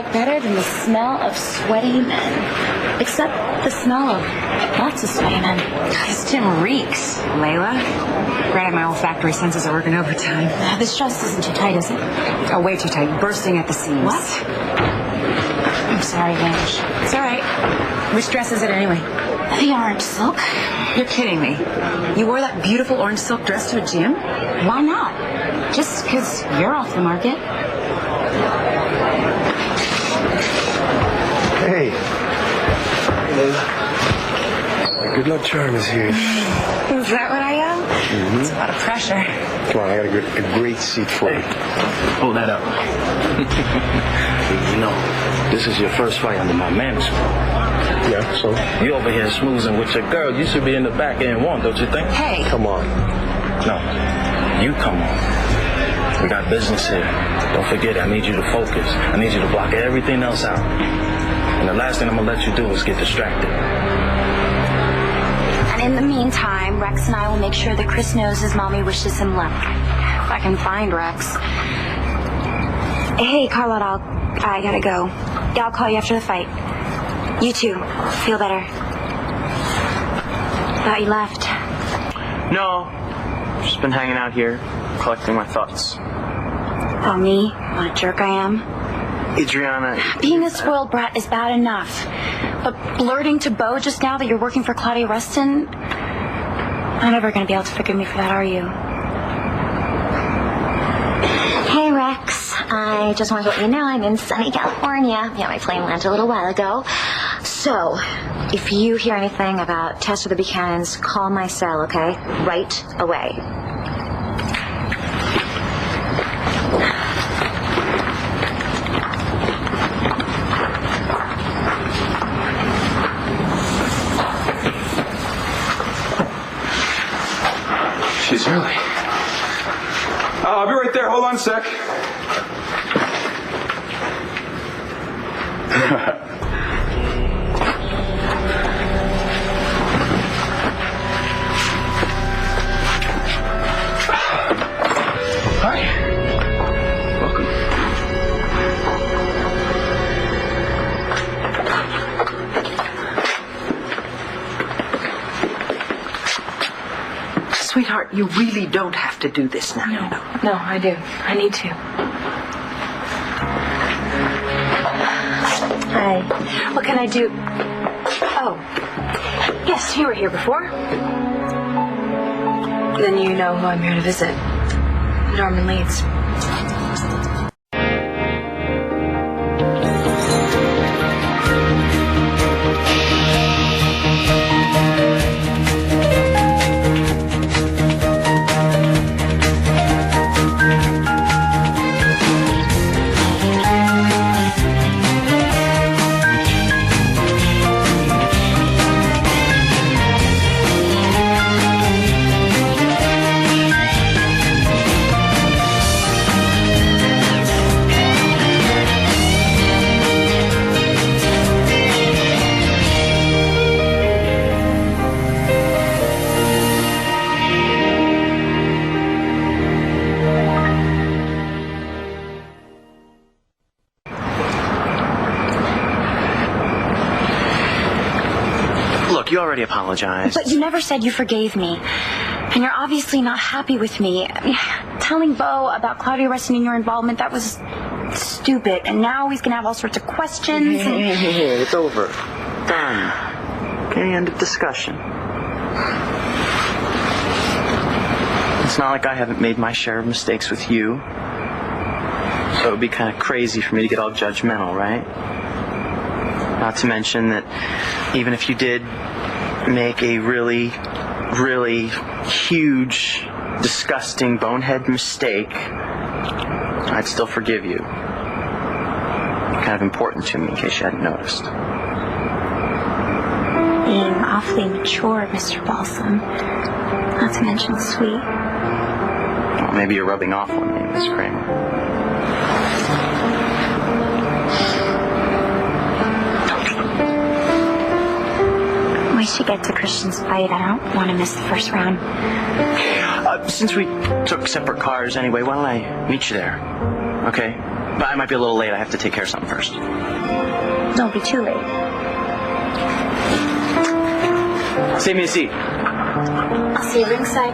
like better than the smell of sweaty men. Except the smell of lots of sweaty men. This gym reeks, Layla. Granted, my olfactory senses are working overtime. This dress isn't too tight, is it? Oh, way too tight. Bursting at the seams. What? I'm sorry, Vange. It's all right. Which dress is it anyway? The orange silk. You're kidding me. You wore that beautiful orange silk dress to a gym? Why not? Just because you're off the market. Hey. Good luck charm is here. Is that what I am? Mm-hmm. It's a lot of pressure. Come on, I got a great seat for you. Hold that up. You know, this is your first fight under my management. Yeah, so? You over here smoozing with your girl. You should be in the back end one, don't you think? Hey. Come on. No, you come on. We got business here. Don't forget, I need you to focus. I need you to block everything else out. And the last thing I'm going to let you do is get distracted. And in the meantime, Rex and I will make sure that Chris knows his mommy wishes him luck. If I can find Rex. Hey, Carlotte, I gotta go. Yeah, I'll call you after the fight. You too. Feel better. Thought you left. No, just been hanging out here, collecting my thoughts. Oh, me? What a jerk I am. Adriana... Being a spoiled brat is bad enough. But blurting to Bo just now that you're working for Claudia Rustin... You're never going to be able to forgive me for that, are you? Hey, Rex. I just wanted to let you know I'm in sunny California. Yeah, my plane landed a little while ago. So, if you hear anything about Tess or the Buchanans, call my cell, okay? Right away. She's early. I'll be right there. Hold on a sec. Hi. Welcome. Sweetheart, you really don't have to do this now. No, I do. I need to. Hi. What can I do? Oh. Yes, you were here before. Then you know who I'm here to visit. Norman Leeds. You already apologized. But you never said you forgave me. And you're obviously not happy with me. I mean, telling Bo about Claudia Rustin and your involvement, that was stupid. And now he's going to have all sorts of questions. Hey, it's over. Done. Okay, end of discussion. It's not like I haven't made my share of mistakes with you. So it would be kind of crazy for me to get all judgmental, right? Not to mention that even if you did make a really, really huge, disgusting, bonehead mistake, I'd still forgive you. Kind of important to me, in case you hadn't noticed. Being awfully mature, Mr. Balsam. Not to mention sweet. Well, maybe you're rubbing off on me, Miss Kramer. We should get to Christian's fight. I don't want to miss the first round. Since we took separate cars anyway, why don't I meet you there? Okay? But I might be a little late. I have to take care of something first. Don't be too late. Save me a seat. I'll see you ringside.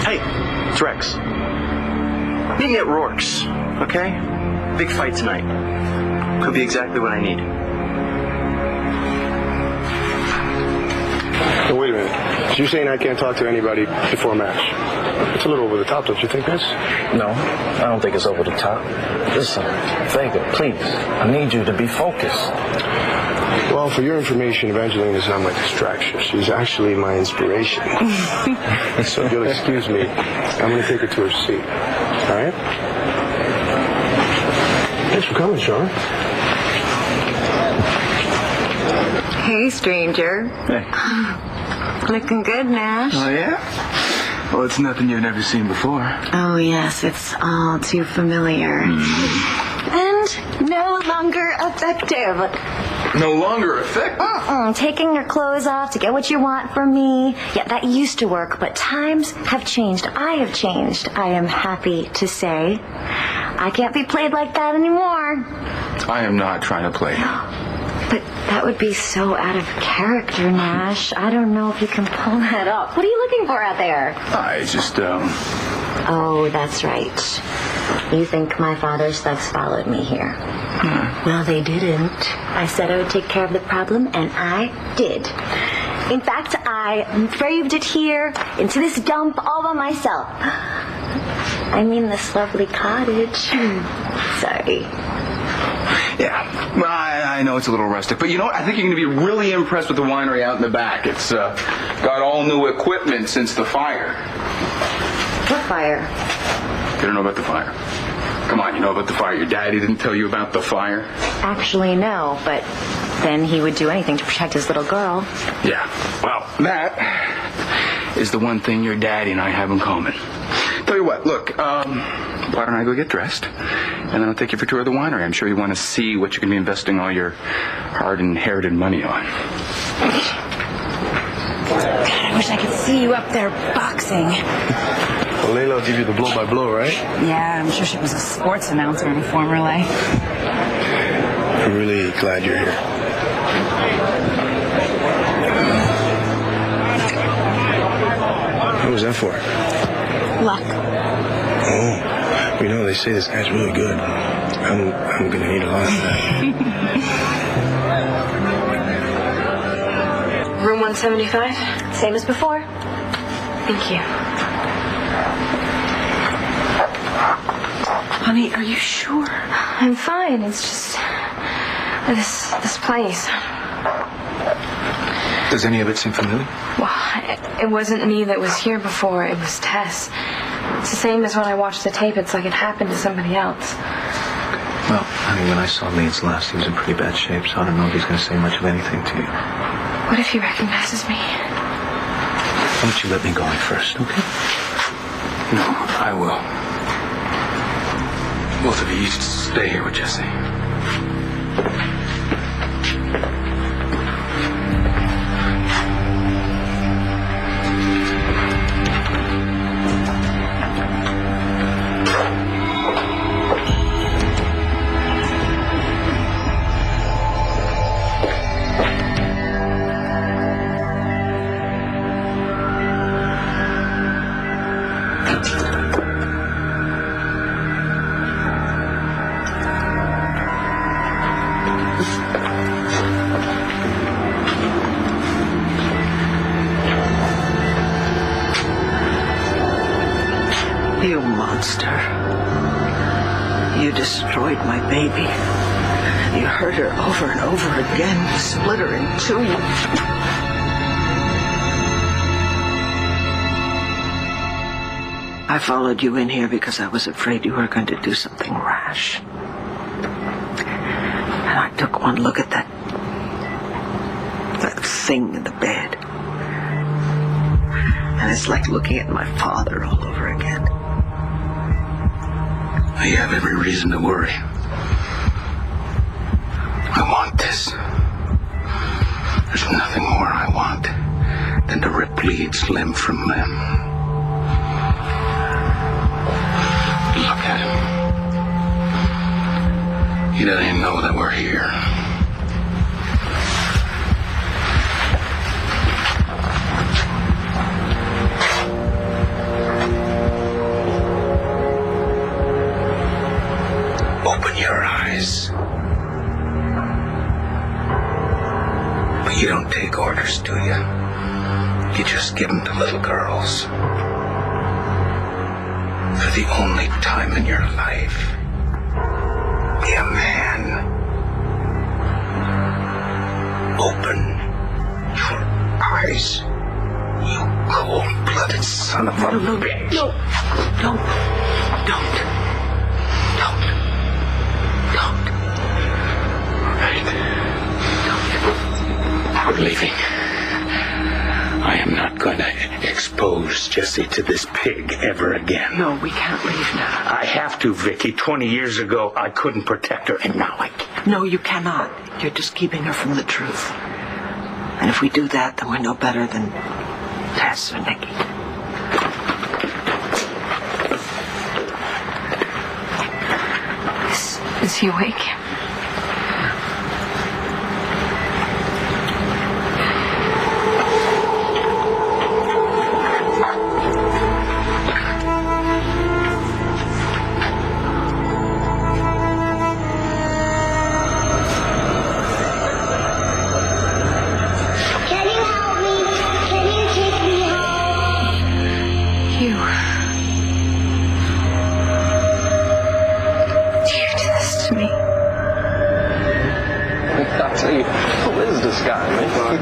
Hey, it's Rex. Meet me at Rourke's, okay? Big fight tonight. Could be exactly what I need. Hey, wait a minute. So you're saying I can't talk to anybody before a match? It's a little over the top, don't you think, Chris? No, I don't think it's over the top. Listen, Vega, please, I need you to be focused. Well, for your information, Evangeline is not my distraction. She's actually my inspiration. So if you'll excuse me, I'm going to take her to her seat. All right? Thanks for coming, Sean. Hey, stranger. Hey. Looking good, Nash. Oh, yeah? Well, it's nothing you've never seen before. Oh, yes, it's all too familiar. And no longer effective. No longer effective? Taking your clothes off to get what you want from me. Yeah, that used to work, but times have changed. I have changed, I am happy to say. I can't be played like that anymore. I am not trying to play. But that would be so out of character, Nash. I don't know if you can pull that off. What are you looking for out there? I just, Oh, that's right. You think my father's thugs followed me here. Well, they didn't. I said I would take care of the problem, and I did. In fact, I braved it here into this dump all by myself. I mean this lovely cottage. Sorry. Yeah, well, I know it's a little rustic, but you know what? I think you're going to be really impressed with the winery out in the back. It's got all new equipment since the fire. What fire? You don't know about the fire? Come on, you know about the fire. Your daddy didn't tell you about the fire? Actually, no, but then he would do anything to protect his little girl. Yeah, well, that is the one thing your daddy and I have in common. Tell you what, look, why don't I go get dressed, and then I'll take you for a tour of the winery. I'm sure you want to see what you can be investing all your hard-inherited money on. God, I wish I could see you up there boxing. Well, Layla will give you the blow-by-blow, right? Yeah, I'm sure she was a sports announcer in a former life. I'm really glad you're here. What was that for? Luck. Oh, you know, they say this guy's really good. I'm gonna need a lot of that. Room 175? Same as before. Thank you. Honey, are you sure? I'm fine. It's just this place. Does any of it seem familiar? Well, it wasn't me that was here before. It was Tess. It's the same as when I watched the tape. It's like it happened to somebody else. Well, honey, when I saw Leeds last, he was in pretty bad shape, so I don't know if he's going to say much of anything to you. What if he recognizes me? Why don't you let me go in first, okay? No, I will. Both of you stay here with Jesse. You monster. You destroyed my baby. You hurt her over and over again, split her in two. I followed you in here because I was afraid you were going to do something rash. And I took one look at that thing in the bed. And it's like looking at my father all over again. You have every reason to worry. I want this. There's nothing more I want than to rip leads limb from limb. Look at him. He doesn't even know that we're here. Open your eyes. But you don't take orders, do you? You just give them to little girls. For the only time in your life, be a man. Open your eyes, you cold-blooded son of a bitch. No. Don't. Right. We're leaving. I am not going to expose Jessie to this pig ever again. No, we can't leave now. I have to, Vicky. 20 years ago, I couldn't protect her, and now I can. No, you cannot. You're just keeping her from the truth. And if we do that, then we're no better than Tess or Nikki. Is he awake?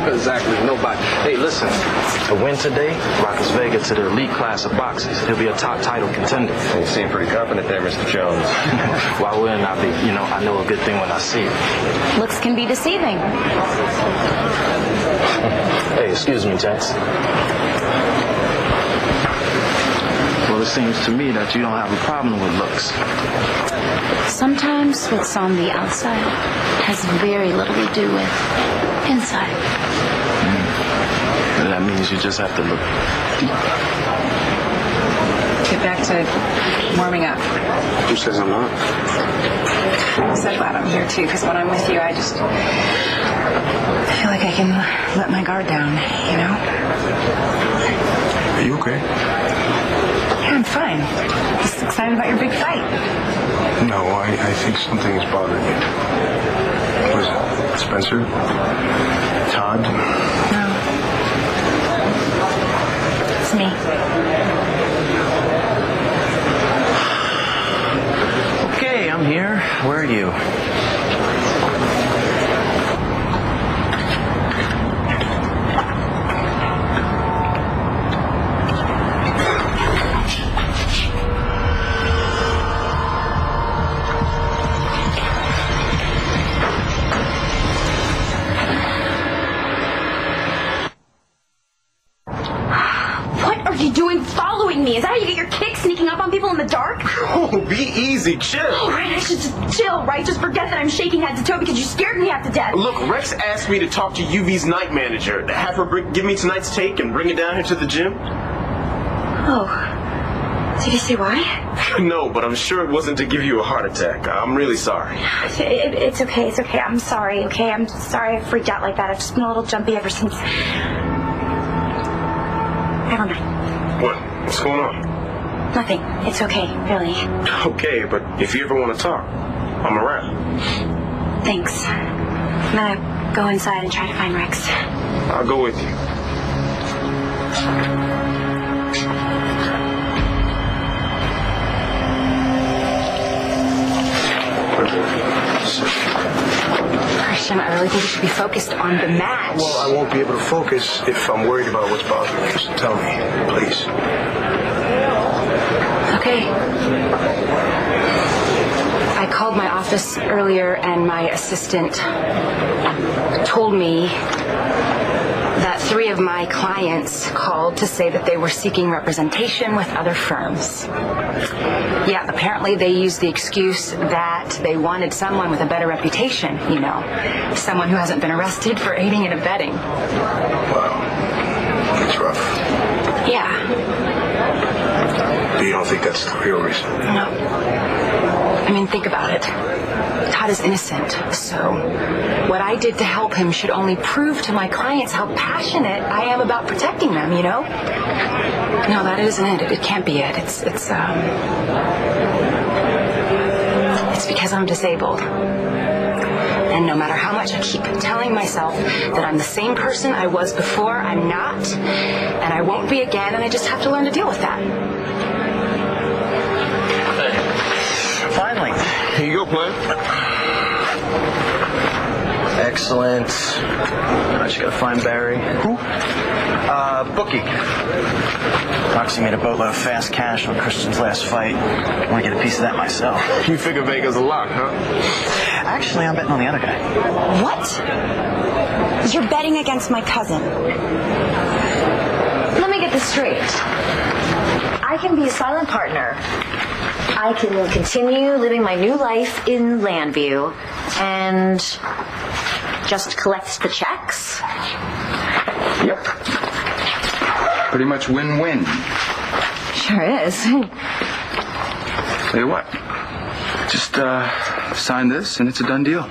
Exactly, nobody. Hey, listen, to win today, Rockets Vega to the elite class of boxers. He'll be a top title contender. You seem pretty confident there, Mr. Jones. Why wouldn't I be? You know, I know a good thing when I see it. Looks can be deceiving. Hey, excuse me, Tex. Well, it seems to me that you don't have a problem with looks. Sometimes what's on the outside has very little to do with inside. And that means you just have to look deep. Get back to warming up. Who says I'm not? I'm so glad I'm here, too, because when I'm with you, I feel like I can let my guard down, you know? Are you okay? Yeah, I'm fine. Just excited about your big fight. No, I think something is bothering you. What is it? Spencer? Todd? No. It's me. Okay, I'm here. Where are you? Me. Is that how you get your kick, sneaking up on people in the dark? Oh, be easy, chill. All right, I should just chill, right? Just forget that I'm shaking head to toe because you scared me half to death. Look, Rex asked me to talk to UV's night manager, to have her give me tonight's take and bring it down here to the gym. Oh. Did he say why? No, but I'm sure it wasn't to give you a heart attack. I'm really sorry. It's okay, it's okay. I'm sorry, okay? I'm sorry I freaked out like that. I've just been a little jumpy ever since. Never mind. What? What's going on? Nothing. It's okay, really. Okay, but if you ever want to talk, I'm around. Thanks. I'm gonna go inside and try to find Rex. I'll go with you. Christian, I really think you should be focused on the match. Well, I won't be able to focus if I'm worried about what's bothering me. So tell me, please. Okay. I called my office earlier and my assistant told me that 3 of my clients called to say that they were seeking representation with other firms. Yeah, apparently they used the excuse that they wanted someone with a better reputation, you know, someone who hasn't been arrested for aiding and abetting. Wow. That's rough. Yeah. But you don't think that's the real reason? No. I mean, think about it. Todd is innocent, so what I did to help him should only prove to my clients how passionate I am about protecting them, you know? No, that isn't it. It can't be it. It's because I'm disabled. And no matter how much I keep telling myself that I'm the same person I was before, I'm not, and I won't be again, and I just have to learn to deal with that. Finally. Here you go, Plan. Excellent. I just gotta find Barry. Who? Bookie. Roxy made a boatload of fast cash on Christian's last fight. I want to get a piece of that myself. You figure Vega's a lock, huh? Actually, I'm betting on the other guy. What? You're betting against my cousin. Let me get this straight. I can be a silent partner. I can continue living my new life in Landview and just collect the checks. Yep. Pretty much win-win. Sure is. Tell you what, just sign this and it's a done deal.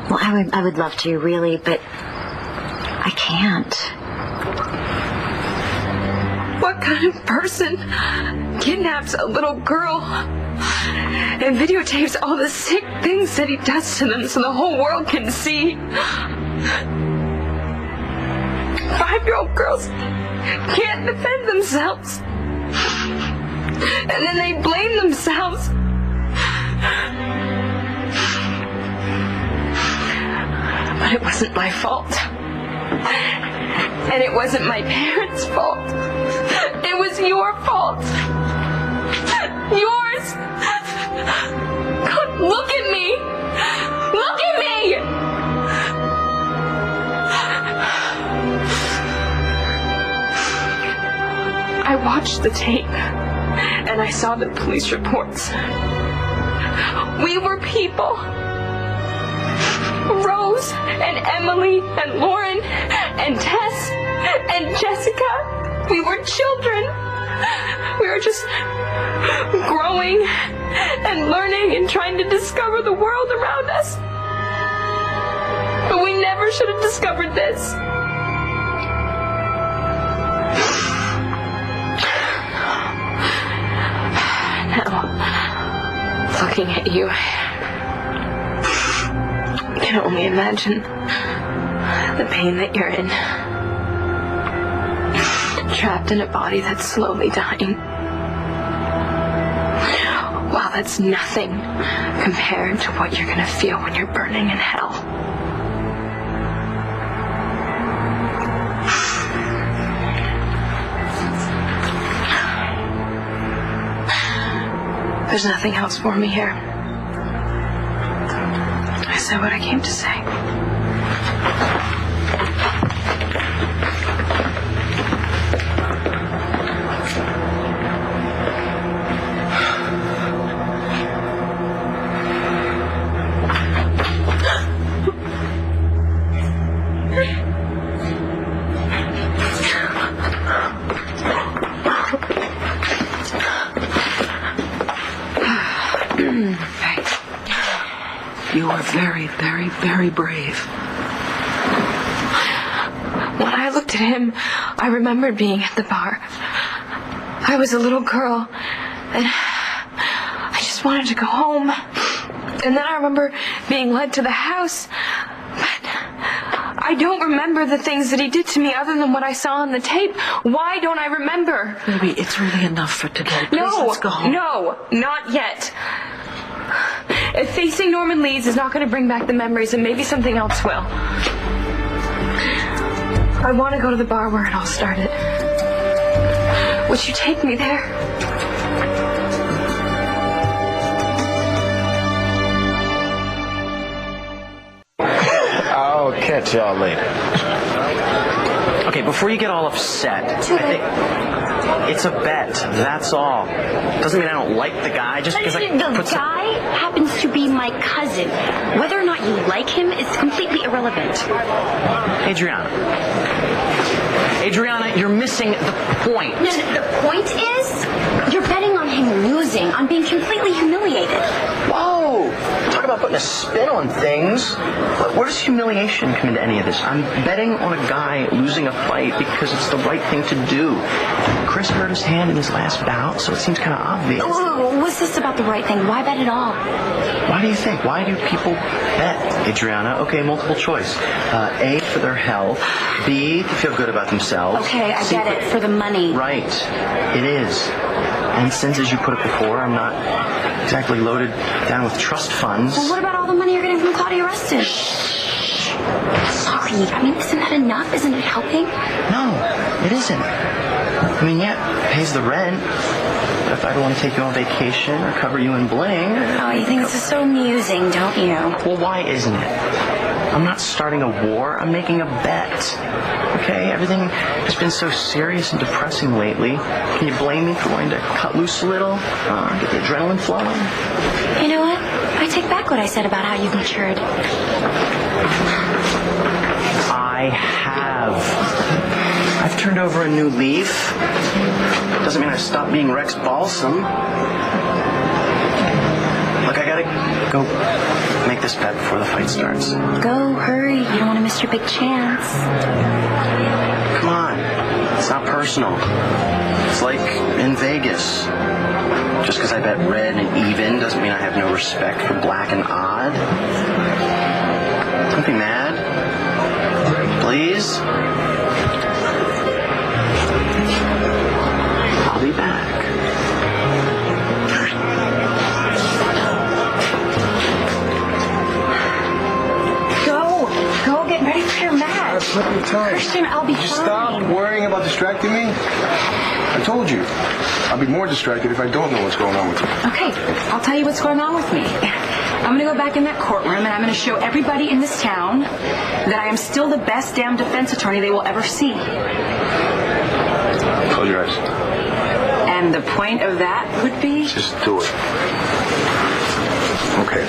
Well, I would love to, really, but I can't. What kind of person kidnaps a little girl and videotapes all the sick things that he does to them so the whole world can see? 5-year-old girls can't defend themselves. And then they blame themselves. But it wasn't my fault. And it wasn't my parents' fault. It was your fault. Yours. God, look at me. Look at me. I watched the tape and I saw the police reports. We were people. Rose and Emily and Lauren and Tess and Jessica. We were children. We were just growing and learning and trying to discover the world around us. But we never should have discovered this. Now, looking at you, I can only imagine the pain that you're in. Trapped in a body that's slowly dying. Wow, that's nothing compared to what you're gonna feel when you're burning in hell. There's nothing else for me here. I said what I came to say. You are very, very, very brave. When I looked at him, I remembered being at the bar. I was a little girl, and I just wanted to go home. And then I remember being led to the house, but I don't remember the things that he did to me other than what I saw on the tape. Why don't I remember? Baby, it's really enough for today. Please, let's go home. No, not yet. If facing Norman Leeds is not going to bring back the memories, then maybe something else will. I want to go to the bar where it all started. Would you take me there? I'll catch y'all later. Okay, before you get all upset, Too late. I think it's a bet. That's all. Doesn't mean I don't like the guy just because I The put some... guy happens to be my cousin. Whether or not you like him is completely irrelevant. Adriana, you're missing the point. No, the point is, you're betting on him losing, on being completely humiliated. Whoa! Talk about putting a spin on things. Where does humiliation come into any of this? I'm betting on a guy losing a fight because it's the right thing to do. Chris hurt his hand in his last bout, so it seems kind of obvious. What's this about the right thing? Why bet at all? Why do you think? Why do people bet, Adriana? Okay, multiple choice. A, for their health. B, to feel good about themselves. Okay, I get it. For the money. Right. It is. And since, as you put it before, I'm not exactly loaded down with trust funds. Well, what about all the money you're getting from Claudia Rustin? Sorry. I mean, isn't that enough? Isn't it helping? No, it isn't. I mean, yeah, it pays the rent. But if I don't want to take you on vacation or cover you in bling... Oh, you think this is so amusing, don't you? Well, why isn't it? I'm not starting a war. I'm making a bet. Okay? Everything has been so serious and depressing lately. Can you blame me for wanting to cut loose a little? Get the adrenaline flowing? You know what? I take back what I said about how you've matured. I have. I've turned over a new leaf. Doesn't mean I've stopped being Rex Balsam. Look, I gotta go make this bet before the fight starts. Go, hurry. You don't want to miss your big chance. Come on. It's not personal. It's like in Vegas. Just because I bet red and even doesn't mean I have no respect for black and odd. Don't be mad. Please. I'll be back. Go get ready for your match. Plenty of time. Christian, I'll be fine. Stop worrying about distracting me. I told you. I'll be more distracted if I don't know what's going on with you. Okay, I'll tell you what's going on with me. I'm going to go back in that courtroom and I'm going to show everybody in this town that I am still the best damn defense attorney they will ever see. Close your eyes. And the point of that would be... Just do it. Okay.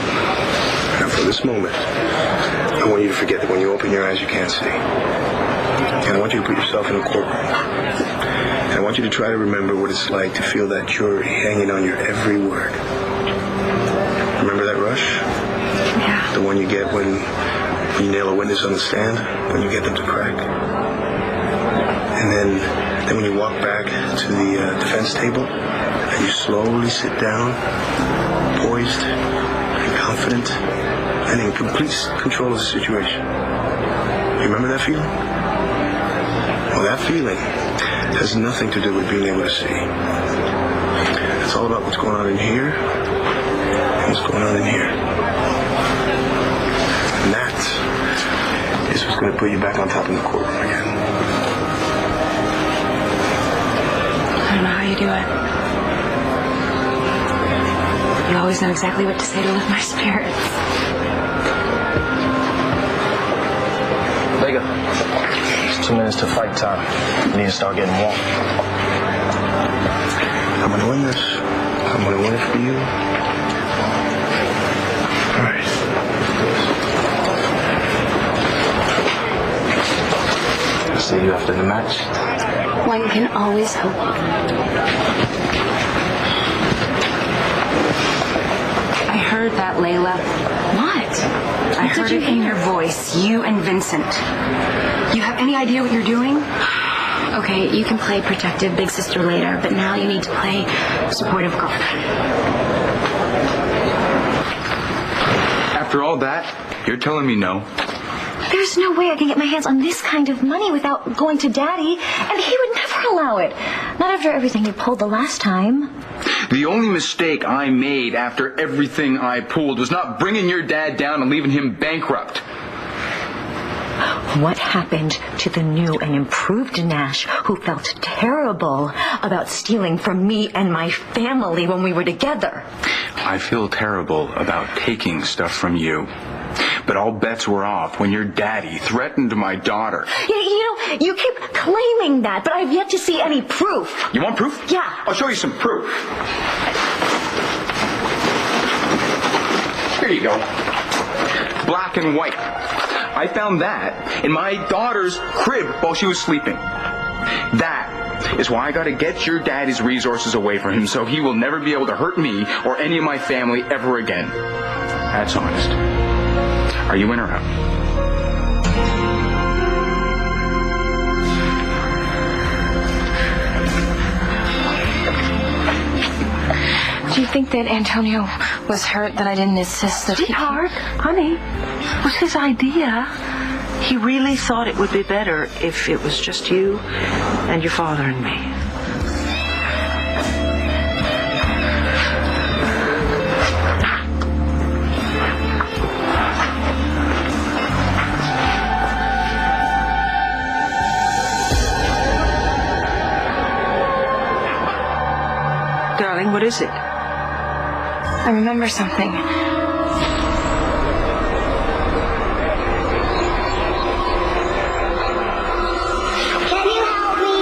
Now for this moment, I want you to forget that when you open your eyes, you can't see. And I want you to put yourself in a courtroom. And I want you to try to remember what it's like to feel that jury hanging on your every word. Remember that rush? Yeah. The one you get when you nail a witness on the stand, when you get them to crack. And then when you walk back to the defense table, and you slowly sit down, poised and confident, and in complete control of the situation. You remember that feeling? Well, that feeling has nothing to do with being able to see. It's all about what's going on in here and what's going on in here. And that is what's going to put you back on top in the courtroom again. I don't know how you do it. You always know exactly what to say to lift my spirits. Vega, it's 2 minutes to fight time. You need to start getting warm. I'm going to win this. I'm going to win it for you. All right. I'll see you after the match. One can always hope. I heard that, Layla. What? I heard it in your voice, you and Vincent. You have any idea what you're doing? Okay, you can play protective big sister later, but now you need to play supportive girlfriend. After all that, you're telling me no? There's no way I can get my hands on this kind of money without going to Daddy, and he would never allow it. Not after everything you pulled the last time. The only mistake I made after everything I pulled was not bringing your dad down and leaving him bankrupt. What happened to the new and improved Nash who felt terrible about stealing from me and my family when we were together? I feel terrible about taking stuff from you. But all bets were off when your daddy threatened my daughter. You keep claiming that, but I've yet to see any proof. You want proof? Yeah. I'll show you some proof. Here you go. Black and white. I found that in my daughter's crib while she was sleeping. That is why I gotta get your daddy's resources away from him so he will never be able to hurt me or any of my family ever again. That's honest. Are you in or out? Do you think that Antonio was hurt that I didn't insist that Sweetheart, honey, it was his idea. He really thought it would be better if it was just you and your father and me. Darling, what is it? I remember something. Can you help me?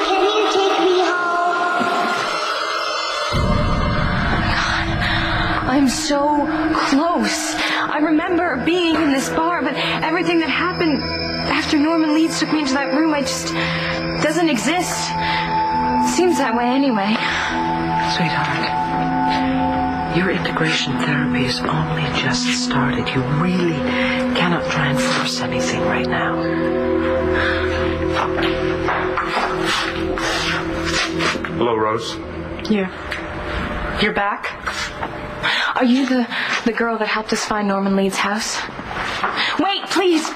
Can you take me home? I'm so close. I remember being in this bar, but everything that happened after Norman Leeds took me into that room, doesn't exist. Seems that way anyway. Sweetheart, your integration therapy has only just started. You really cannot try and force anything right now. Hello, Rose. You're back? Are you the girl that helped us find Norman Leeds' house? Wait, please.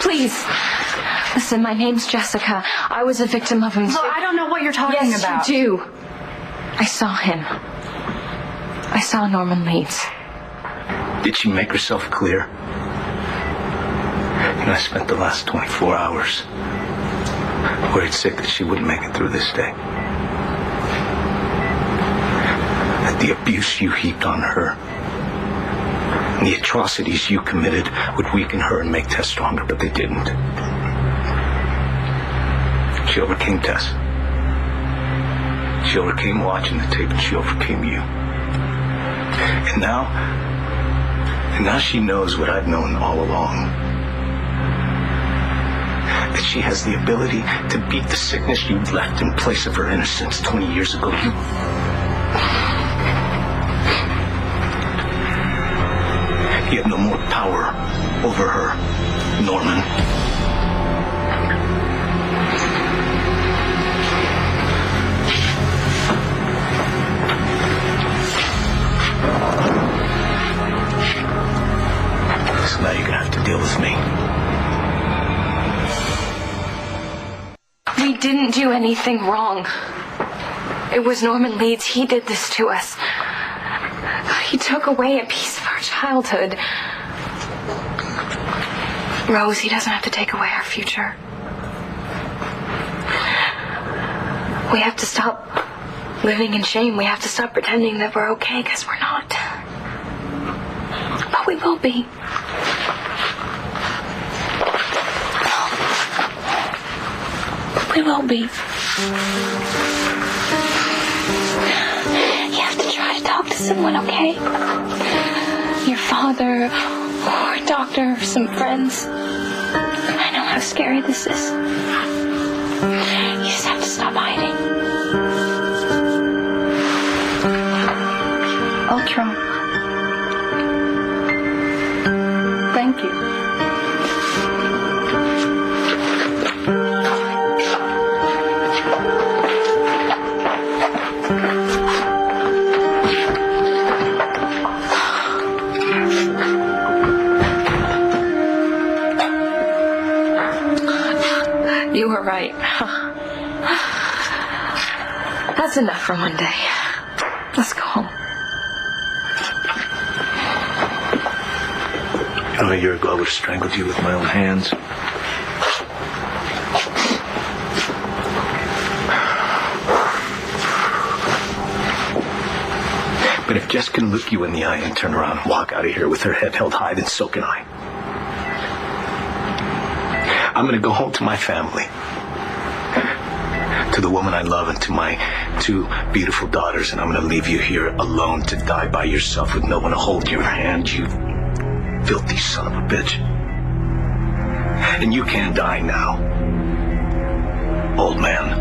Listen, my name's Jessica. I was a victim of him. Look, I don't know what you're talking about. Yes, you do. I saw him. I saw Norman Leeds. Did she make herself clear? And I spent the last 24 hours worried sick that she wouldn't make it through this day. That the abuse you heaped on her and the atrocities you committed would weaken her and make Tess stronger, but they didn't. She overcame Tess. She overcame watching the tape, and she overcame you. And now she knows what I've known all along. That she has the ability to beat the sickness you left in place of her innocence 20 years ago. You have no more power over her, Norman. So now you're gonna have to deal with me. We didn't do anything wrong. It was Norman Leeds. He did this to us. He took away a piece of our childhood. Rose, he doesn't have to take away our future. We have to stop living in shame. We have to stop pretending that we're okay, because we're not. But we will be. We will be. You have to try to talk to someone, okay? Your father, or a doctor, or some friends. I know how scary this is. You just have to stop hiding. I'll try. Thank you. You were right. That's enough for one day. Let's go home. A year ago, I would have strangled you with my own hands. But if Jess can look you in the eye and turn around and walk out of here with her head held high, then so can I. I'm going to go home to my family, to the woman I love, and to my 2 beautiful daughters, and I'm going to leave you here alone to die by yourself with no one to hold your hand, you filthy son of a bitch. And you can't die now, old man.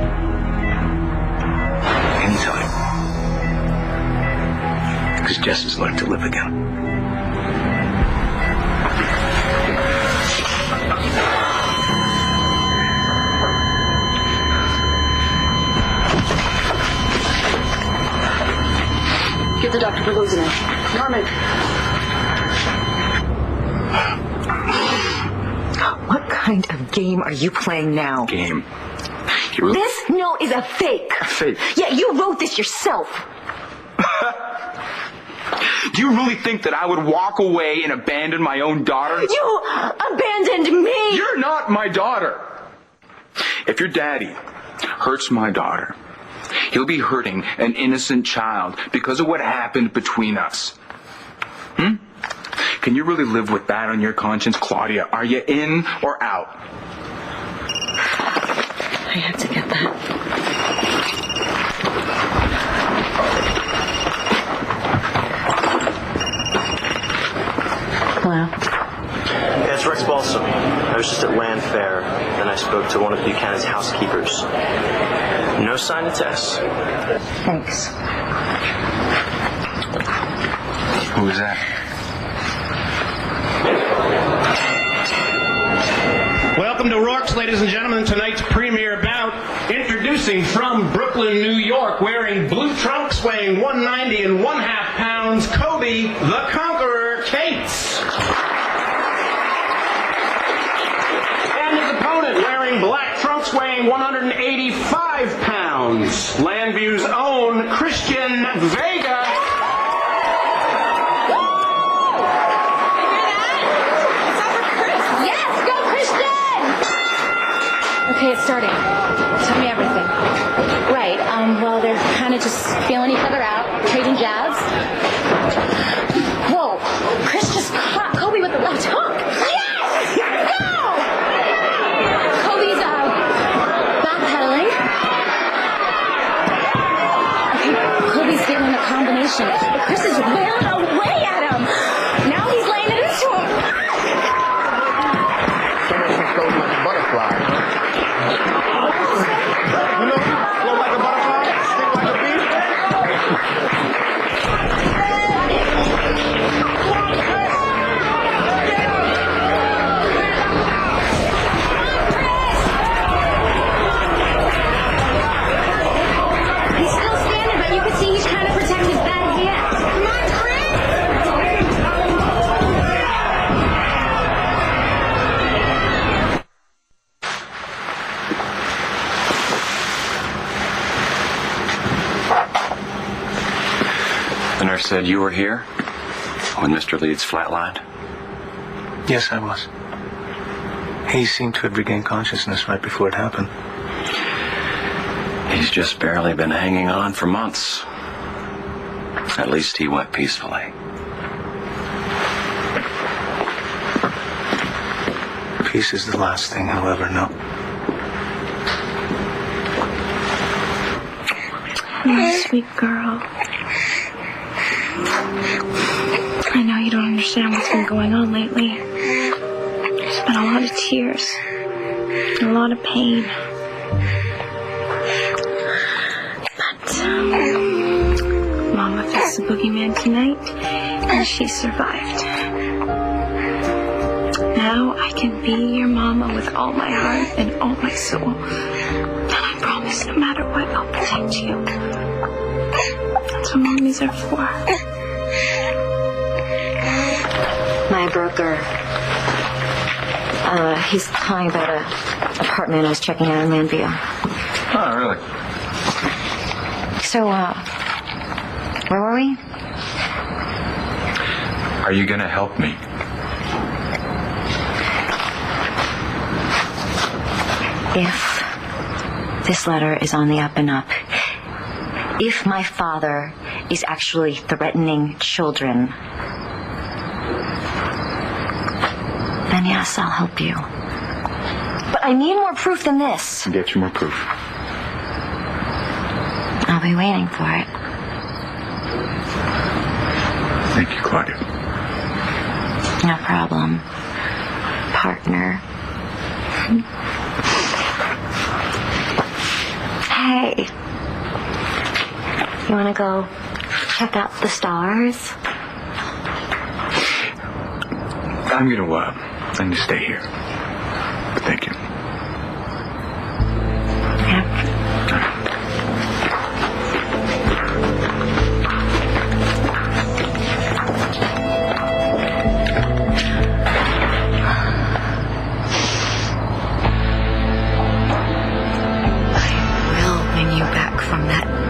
Anytime. Because Jess has learned to live again. Get the doctor for losing it. Norman. What kind of game are you playing now? Game. You really? This note is a fake. A fake? Yeah, you wrote this yourself. Do you really think that I would walk away and abandon my own daughter? You abandoned me! You're not my daughter. If your daddy hurts my daughter, he'll be hurting an innocent child because of what happened between us. Can you really live with that on your conscience, Claudia? Are you in or out? I had to get that. Hello? Yeah, it's Rex Balsam. I was just at Land Fair, and I spoke to one of Buchanan's housekeepers. No sign of Tess. Thanks. Who is that? Welcome to Rourke's, ladies and gentlemen. Tonight's premier bout, introducing from Brooklyn, New York, wearing blue trunks, weighing 190 and 1/2 pounds, Kobe the Conqueror Cates. And his opponent, wearing black trunks, weighing 185 pounds, Landview's own Christian Vega. Okay, it's starting. Tell me everything. Right, well, they're kind of just feeling each other out, trading jabs. Whoa, Chris just caught Kobe with the left hook. Yes! Go! Kobe's, backpedaling. Okay, Kobe's getting a combination, but Chris is wailing away at him. Now he's laying it into him. Someone goes like a butterfly. You know, flow like a butterfly, sting like a bee. He's still standing, but you can see he's trying to protect his bad hand. Come on, The nurse said you were here when Mr. Leeds flatlined? Yes, I was. He seemed to have regained consciousness right before it happened. He's just barely been hanging on for months. At least he went peacefully. Peace is the last thing he'll ever know. You sweet girl. I know you don't understand what's been going on lately. There's been a lot of tears, a lot of pain. But Mama faced the boogeyman tonight, and she survived. Now I can be your mama with all my heart and all my soul. And I promise, no matter what, I'll protect you. That's what mommies are for. My broker, he's calling about an apartment I was checking out in Landview. Oh, really? So, where were we? Are you going to help me? If this letter is on the up and up, if my father is actually threatening children, then yes, I'll help you. I need more proof than this. I'll get you more proof. I'll be waiting for it. Thank you, Claudia. No problem, partner. Hey, you want to go check out the stars? I'm gonna stay here. But thank you.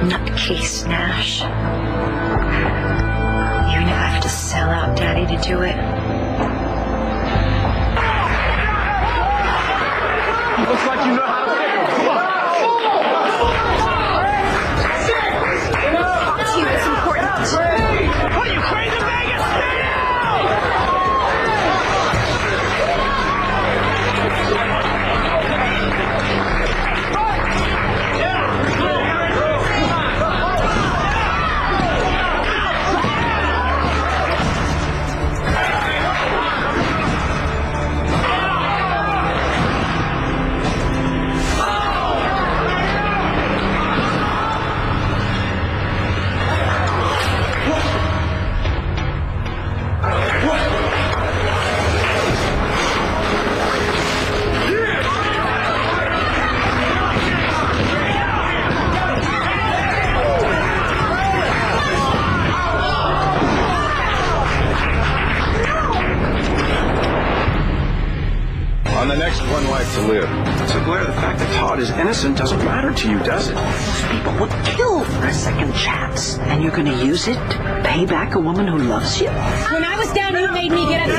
Nutcase Nash. Even if I have to sell out Daddy to do it. Looks like you know how to pick them. Come on. Talk to you, it's important. What are you, crazy Vegas? Stay down! On the next One Life to Live. So Blair, the fact that Todd is innocent doesn't matter to you, does it? Most people would kill for a second chance. And you're going to use it to pay back a woman who loves you? When I was down, you made me get up to...